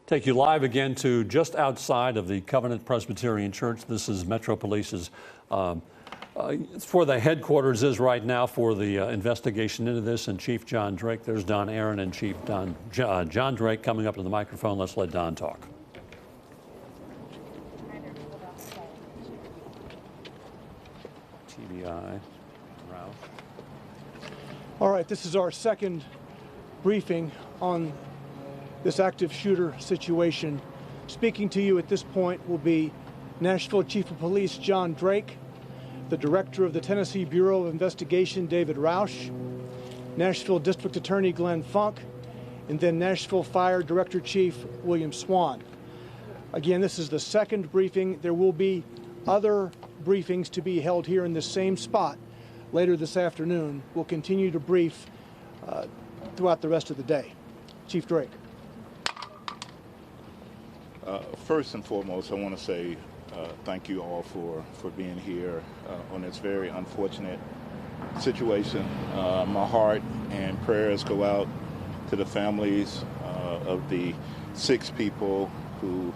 Take you live again to just outside of the Covenant Presbyterian Church. This is Metro Police's, it's where the headquarters is right now for the investigation into this, and Chief John Drake. There's Don Aaron and Chief John Drake coming up to the microphone. Let's let Don talk. TBI, Ralph. All right, this is our second briefing on this active shooter situation. Speaking to you at this point will be Nashville Chief of Police John Drake, the Director of the Tennessee Bureau of Investigation David Roush, Nashville District Attorney Glenn Funk, and then Nashville Fire Director Chief William Swan. Again, this is the second briefing. There will be other briefings to be held here in this same spot later this afternoon. We'll continue to brief throughout the rest of the day. Chief Drake. First and foremost, I want to say thank you all for being here on this very unfortunate situation. My heart and prayers go out to the families of the 6 people who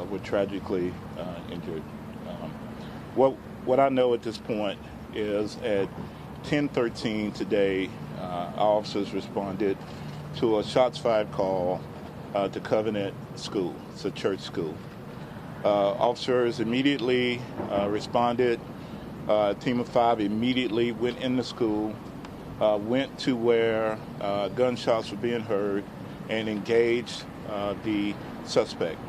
were tragically injured. What I know at this point is at 10:13 today, our officers responded to a shots fired call to Covenant School. It's a church school. Officers immediately responded. A team of 5 immediately went in the school, went to where gunshots were being heard, and engaged the suspect.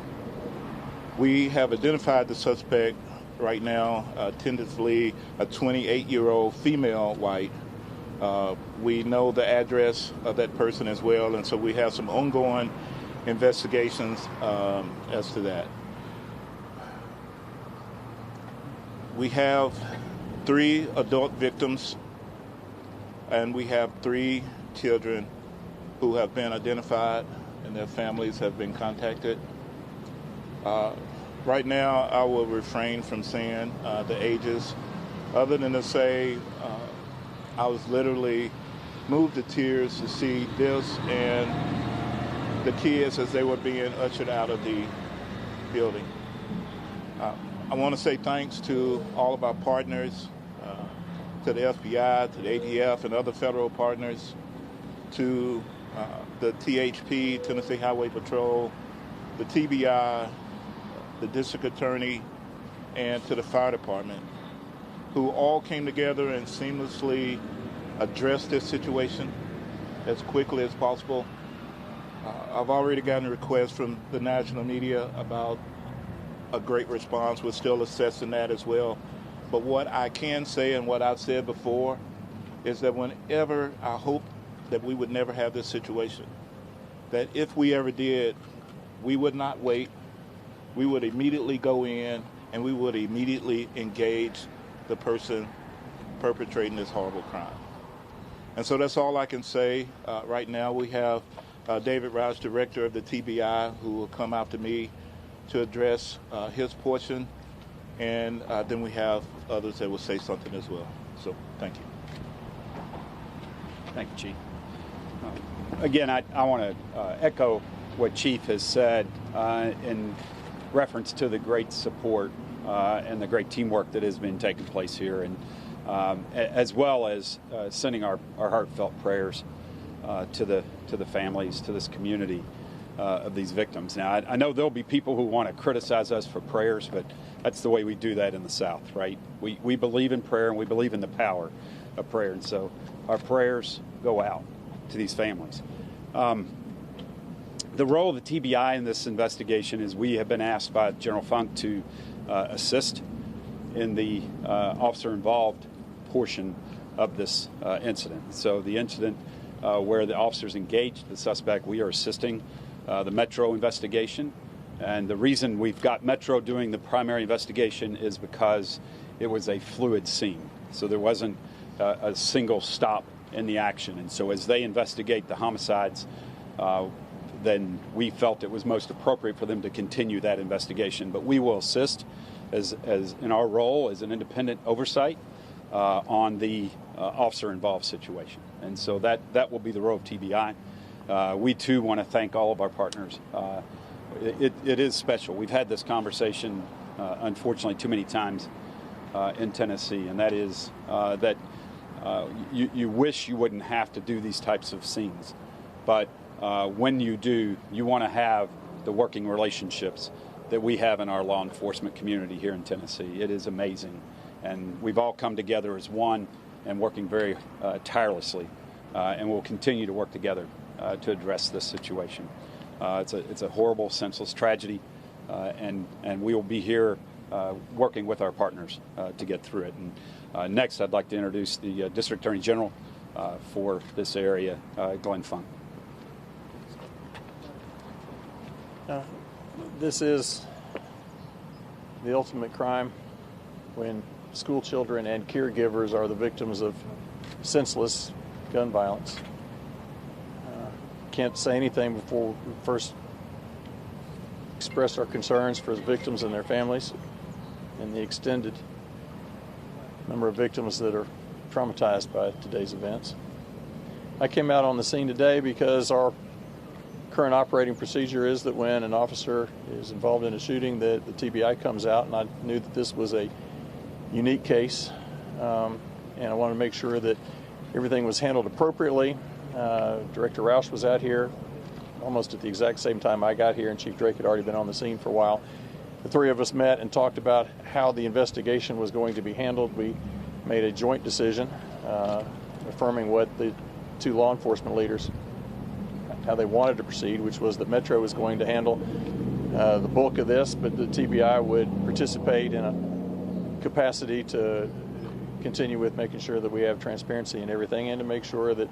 We have identified the suspect right now, tentatively a 28-year-old female white. We know the address of that person as well, and so we have some ongoing investigations as to that. We have 3 adult victims, and we have 3 children who have been identified, and their families have been contacted. Right now, I will refrain from saying the ages, other than to say I was literally moved to tears to see this and the kids as they were being ushered out of the building. I want to say thanks to all of our partners, to the FBI, to the ATF, and other federal partners, to the THP, Tennessee Highway Patrol, the TBI, the District Attorney, and to the Fire Department, who all came together and seamlessly addressed this situation as quickly as possible. I've already gotten requests from the national media about a great response. We're still assessing that as well. But what I can say, and what I've said before, is that whenever I hope that we would never have this situation, that if we ever did, we would not wait. We would immediately go in and we would immediately engage the person perpetrating this horrible crime. And so that's all I can say. Right now we have David Roush, Director of the TBI, who will come after me to address his portion. And then we have others that will say something as well. So thank you. Thank you, Chief. Again, I want to echo what Chief has said in reference to the great support and the great teamwork that has been taking place here, and as well as sending our heartfelt prayers to the families, to this community of these victims. Now, I know there'll be people who want to criticize us for prayers, but that's the way we do that in the South, right? We believe in prayer, and we believe in the power of prayer, and so our prayers go out to these families. The role of the TBI in this investigation is we have been asked by General Funk to assist in the officer-involved portion of this incident. So the incident where the officers engaged the suspect, we are assisting the Metro investigation. And the reason we've got Metro doing the primary investigation is because it was a fluid scene. So there wasn't a single stop in the action. And so as they investigate the homicides, then we felt it was most appropriate for them to continue that investigation. But we will assist as in our role as an independent oversight on the officer-involved situation. And so that will be the role of TBI. We, too, want to thank all of our partners it is special. We've had this conversation, unfortunately, too many times in Tennessee, and that is that you wish you wouldn't have to do these types of scenes. But when you do, you want to have the working relationships that we have in our law enforcement community here in Tennessee. It is amazing. And we've all come together as one and working very tirelessly. And we'll continue to work together to address this situation. It's a horrible, senseless tragedy. And we will be here working with our partners to get through it. And next, I'd like to introduce the District Attorney General for this area, Glenn Funk. This is the ultimate crime when school children and caregivers are the victims of senseless gun violence. Can't say anything before we first express our concerns for the victims and their families and the extended number of victims that are traumatized by today's events. I came out on the scene today because our current operating procedure is that when an officer is involved in a shooting, that the TBI comes out, and I knew that this was a unique case, and I wanted to make sure that everything was handled appropriately. Director Roush was out here almost at the exact same time I got here, and Chief Drake had already been on the scene for a while. The three of us met and talked about how the investigation was going to be handled. We made a joint decision affirming what the two law enforcement leaders, how they wanted to proceed, which was that Metro was going to handle the bulk of this, but the TBI would participate in a capacity to continue with making sure that we have transparency in everything and to make sure that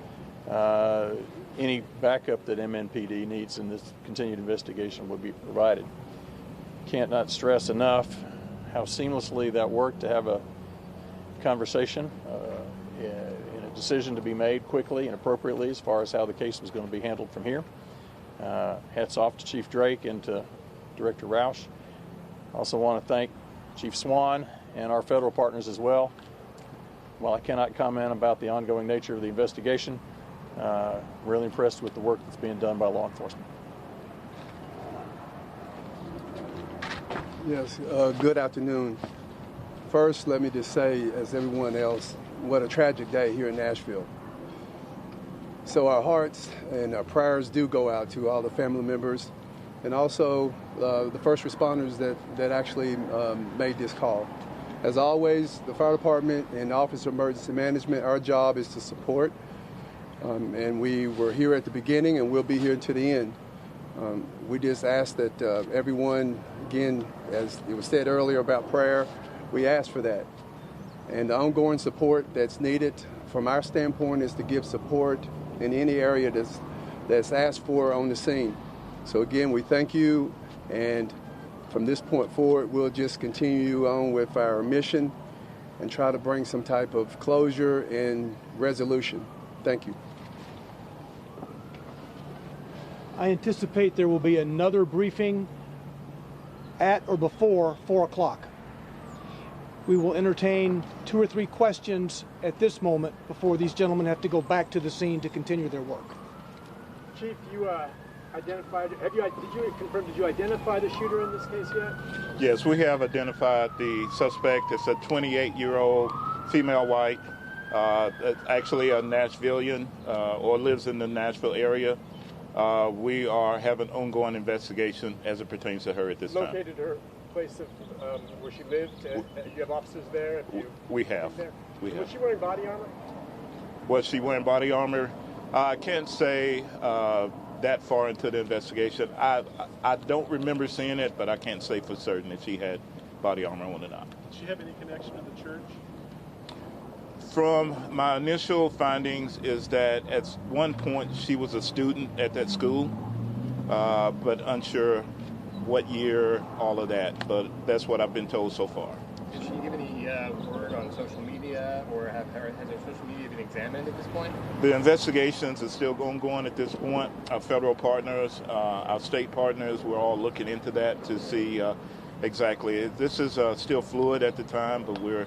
any backup that MNPD needs in this continued investigation would be provided. Can't not stress enough how seamlessly that worked to have a conversation and a decision to be made quickly and appropriately as far as how the case was going to be handled from here. Hats off to Chief Drake and to Director Roush. I also want to thank Chief Swan and our federal partners as well. While I cannot comment about the ongoing nature of the investigation, really impressed with the work that's being done by law enforcement. Yes, good afternoon. First, let me just say, as everyone else, what a tragic day here in Nashville. So our hearts and our prayers do go out to all the family members and also the first responders that actually made this call. As always, the fire department and the Office of Emergency Management, our job is to support. And we were here at the beginning and we'll be here to the end. We just ask that everyone, again, as it was said earlier about prayer, we ask for that. And the ongoing support that's needed from our standpoint is to give support in any area that's asked for on the scene. So again, we thank you, and from this point forward, we'll just continue on with our mission and try to bring some type of closure and resolution. Thank you. I anticipate there will be another briefing at or before 4 o'clock. We will entertain 2 or 3 questions at this moment before these gentlemen have to go back to the scene to continue their work. Chief, you identified, did you identify the shooter in this case yet? Yes, we have identified the suspect. It's a 28-year-old female white, actually a Nashvilleian or lives in the Nashville area. We are having ongoing investigation as it pertains to her at this time. Located her place of where she lived? You have officers there? We have. Was she wearing body armor? Was she wearing body armor? I can't say that far into the investigation. I don't remember seeing it, but I can't say for certain if she had body armor on or not. Did she have any connection to the church? From my initial findings is that at one point she was a student at that school, but unsure what year, all of that. But that's what I've been told so far. Did she give any word on social media, or has her social media been examined at this point? The investigations are still ongoing at this point. Our federal partners, our state partners, we're all looking into that to see exactly. This is still fluid at the time, but we're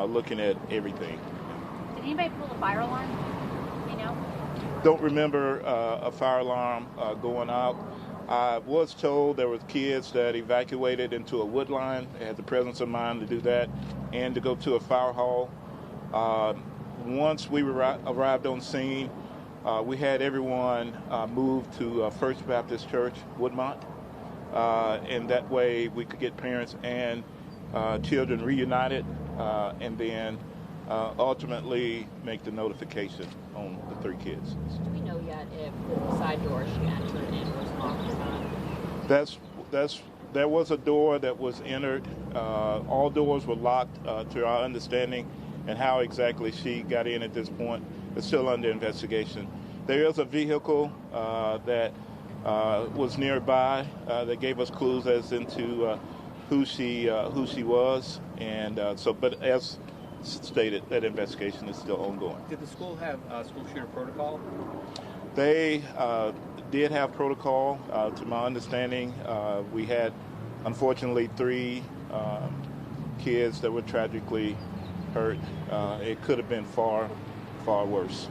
looking at everything. Did anybody pull the fire alarm? You know? Don't remember a fire alarm going out. I was told there were kids that evacuated into a wood line. They had the presence of mind to do that and to go to a fire hall. Once we arrived on scene, we had everyone moved to First Baptist Church, Woodmont. And that way we could get parents and children reunited and then ultimately make the notification on the 3 kids. Do we know yet if the side door she entered in was locked or not? There was a door that was entered. All doors were locked to our understanding, and how exactly she got in at this point is still under investigation. There is a vehicle that was nearby that gave us clues as into who she was, and but as stated, that investigation is still ongoing. Did the school have school shooter protocol? They did have protocol. To my understanding, we had, unfortunately, 3 kids that were tragically hurt. It could have been far, far worse.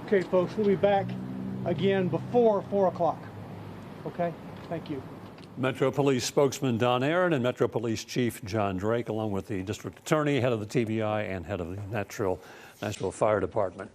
Okay, folks, we'll be back again before 4 o'clock. Okay? Thank you. Metro Police spokesman Don Aaron and Metro Police Chief John Drake, along with the district attorney, head of the TBI, and head of the Nashville Fire Department.